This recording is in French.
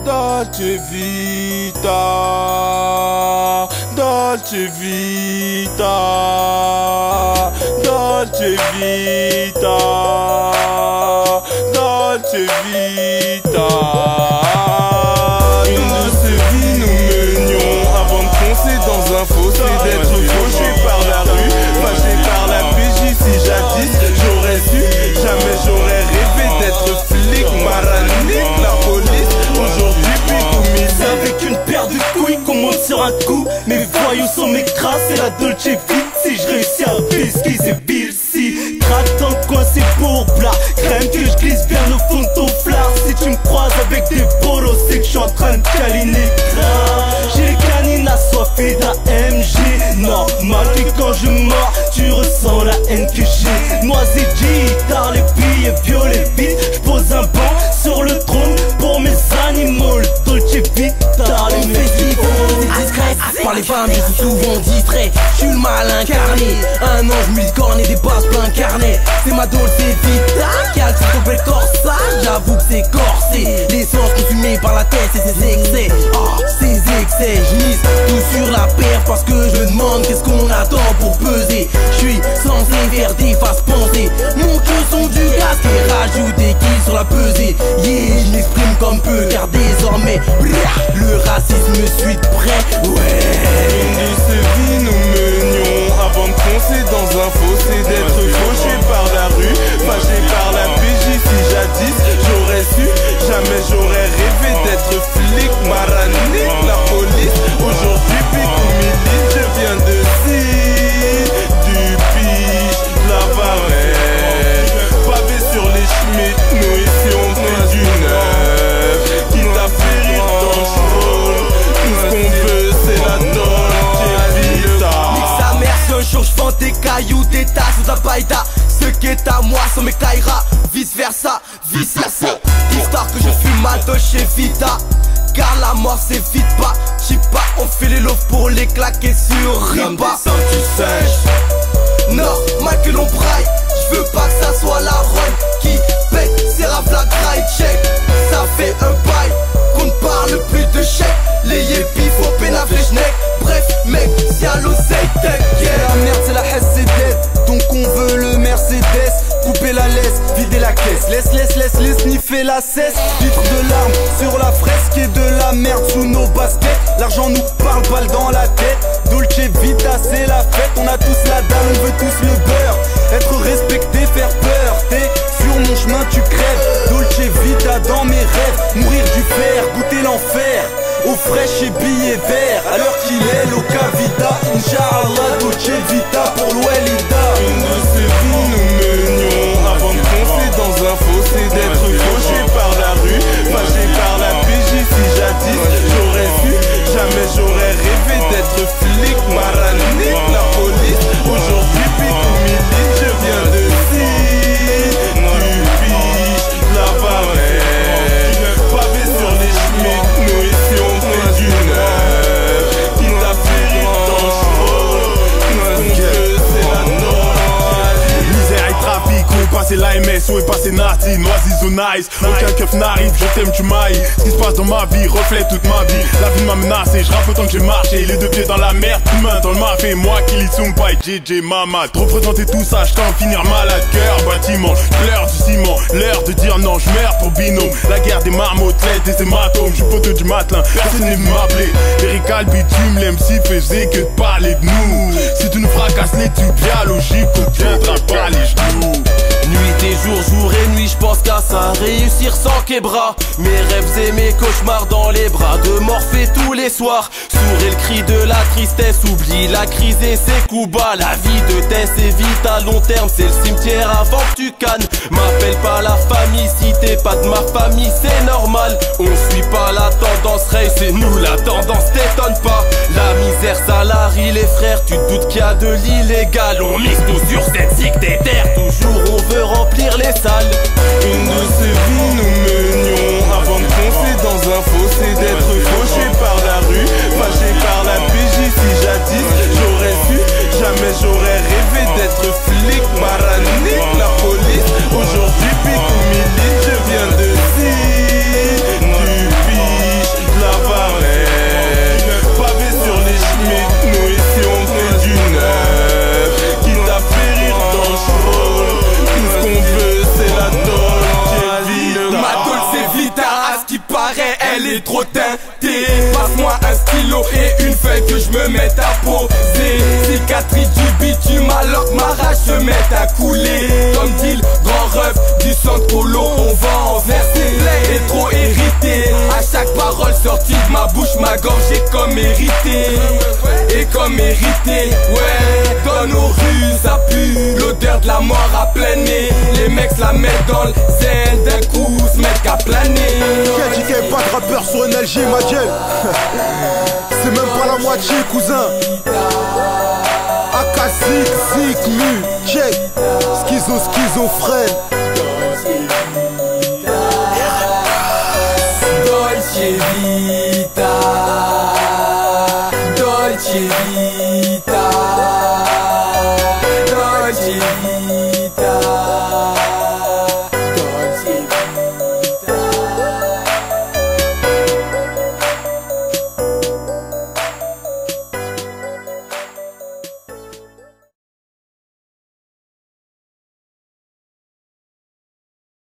Dolce Vita, Dolce Vita, Dolce Vita, Dolce Vita. Une douce vie nous menions avant de foncer dans un fossé, d'être fauché par la rue, fâché par la PJ. Si jadis j'aurais su, jamais j'aurais rêvé d'être flic, maranique, la police. Aujourd'hui c'est avec une paire de couilles qu'on monte sur un coup. Mes voyous sont mes crasses et la Dolce Vita. Si je réussis à esquisser Bilsi, craque dans le coin c'est pour plat. Crème que je glisse bien au fond de ton flard. Si tu me croises avec des bolos, c'est que je suis en train de câliner le gras. J'ai les canines assoiffées d'AMG. Normal que quand je mords, tu ressens la haine que j'ai. Noisette, guitare, les billets violets vite. J'pose un banc sur le trône pour mes animaux. Le Dolce Vita, les festivals discret, par les femmes, je suis souvent distrait. Je suis le mal incarné. Un ange multicorne et des basses plein carnet. C'est ma Dolce Vita qui a le titre au bel corsage. J'avoue que c'est corsé. L'essence consumée par la tête et ses excès. Ces excès, je mise tout sur la paire parce que je me demande qu'est-ce qu'on attend pour peser. Je suis censé faire des faces pensées. Mon queue sont du gaz et rajoute des kills sur la pesée. Yeah, je m'exprime comme peu car désormais le racisme suit de près. Ouais. Une douce vie nous menions avant de foncer dans un fossé, d'être fauché par la rue, fâché par la PJ. Si jadis j'aurais su, jamais j'aurais rêvé d'être flic, maranique, la police. Aujourd'hui Pico Milite, je viens de du Piche, de la Varenne. Pavé sur les Schmitt, nous ici on fait du neuf. Qui t'a fait rire dans le rôle, tout ce qu'on veut c'est la Dolce Vita. Nique sa mère, si un jour j'vends des cailloux, des tasses ou de la païda. Ce qui est à moi sont mes tailleras, vice versa, vice versa. Histoire que je fume ma Dolce Vita, car la mort s'évite pas. Chipa, on fait les lots pour les claquer sur Riba. Comme des sangs tu sèches. Normal que l'on braille, je veux pas que ça soit la run qui paye. C'est rap la graille check, ça fait un bail qu'on ne parle plus de chèque. Les yépis font pénave les schneck. Bref mec, si à l'oseille t'inquiète. La merde c'est la Hesse c'est dead. Donc on veut le Mercedes. Couper la laisse, vider la caisse. Laisse sniffer la cesse. Litre de larmes sur la fresque et de la merde sous nos baskets. L'argent nous parle, balle dans la tête. Dolce Vita c'est la fête. On a tous la dalle, on veut tous le beurre. Être respecté, faire peur. T'es sur mon chemin, tu crèves. Dolce Vita dans mes rêves. Mourir du fer, goûter l'enfer. Eau fraîche et billets verts. À l'heure qu'il est, Loca Vita. Inch'Allah, Dolce Vita pour l'Ouelida. Une douce vie nous menions avant de foncer dans un fossé, d'être fauché par la rue, fâché par la PJ. Si jadis j'aurais su, jamais j'aurais rêvé d'être flic, maranique, la police. Aujourd'hui Pico Milite, je viens de du Piche, de la Varenne. Pavé sur les Schmitt, nous ici on fait du neuf. Qui t'a fait rire dans le show, tout ce qu'on veut c'est la Dolce. Misère et trafic, où est passé l'AMS, où est passé Nati, Noisy so nice. Aucun keuf n'arrive, je t'aime, tu m'ailles. Ce qui se passe dans ma vie reflète toute ma vie. La vie m'a menacé, je rappe autant que j'ai marché. Les deux pieds dans la merde, une main dans le mafé. Moi qui lis Sumpa et JJ Mamad. Représenter tout ça, je t'en finir malade. Cœur, bâtiment, pleure du ciment. L'heure de dire non, je meurs pour binôme. La guerre des marmottes, des hématomes. Je suis poteau du matelin, personne n'est venu m'appeler. Lyrical bitume, l'MC faisait que de parler de nous. Si tu nous fracasses les tubes, bien logique, on tiendra pas les genoux. Nuit et jour et nuit, je pense qu'à ça. Réussir sans qu'ébras. Mes rêves et mes cauchemars dans les bras de Morphée tous les soirs. Sourd et le cri de la tristesse. Oublie la crise et ses coups bas. La vie de Tess est vite à long terme. C'est le cimetière avant que tu cannes. M'appelle pas la famille si t'es pas de ma famille, c'est normal. On suit pas la tendance race, c'est nous la tendance, t'étonne pas. La misère salarie les frères, tu te doutes qu'il y a de l'illégal. On mise tout sur cette zig des terres. Toujours on veut remplir les salles. Une douce vie nous menions avant de foncer dans un fossé, d'être fauché par la rue, fâché par la PJ. Si jadis j'aurais su, jamais j'aurais rêvé d'être flic, maranique, la police. Aujourd'hui Pico Milite, je viens de du Piche. t'es trop teinté. Passe-moi un stylo et une feuille que je me mette à poser. Cicatrice du bitume alors que ma rage se met à couler. Comme dit le grand ref du centre polo, on va en verser. Et trop irrité, à chaque parole sortie de ma bouche, ma gorge est comme hérité. Et comme hérité, ouais, dans nos rues ça pue l'odeur de la mort à plein nez. Les mecs la mettent dans le zen, d'un coup se mettent qu'à planer. J'ai dit qu'il n'y avait pas de rappeur sur NLG, ma gueule. C'est même pas la moitié, cousin. Akazik, Zik, Mu, check. Schizophrène. Dolce Vita, Dolce Vita, Dolce Vita.